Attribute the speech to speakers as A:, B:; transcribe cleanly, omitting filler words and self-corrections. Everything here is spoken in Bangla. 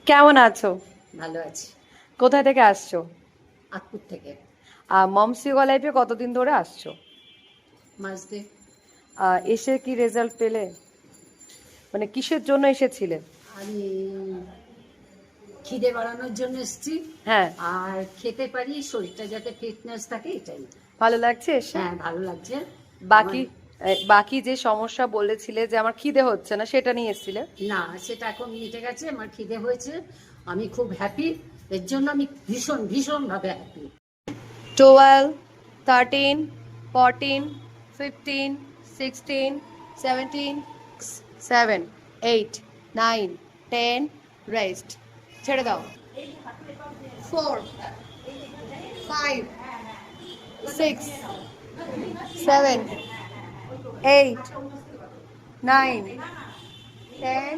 A: কেমন আছো?
B: ভালো আছি।
A: কোথায় থেকে আসছো?
B: আতপুর থেকে।
A: মমস ইয়োগা লাইফে কতদিন ধরে আসছো?
B: মাস দিয়ে।
A: এসে কি রেজাল্ট পেলে? মানে কিসের জন্য এসেছিলে?
B: আমি খিদে বাড়ানোর জন্য এসেছি।
A: হ্যাঁ।
B: আর খেতে পারি, শরীরটা যাতে ফিটনেস থাকে, এটাই।
A: ভালো লাগছে এসে?
B: হ্যাঁ, ভালো লাগছে।
A: বাকি বাকি যে সমস্যা বলেছিলে যে আমার খিদে হচ্ছে না, সেটা নিয়ে এসেছিলে?
B: না, সেটা এখন মিটে গেছে। আমার খিদে হয়েছে, আমি খুব হ্যাপি। এর জন্য আমি ভীষণ ভীষণভাবে হ্যাপি।
A: 12, 13, 14, 15, 16, 17, 7, 8, 9, 10, রেস্ট। ছেড়ে দাও। 4, 5, 6, 7, 8, 9, 10,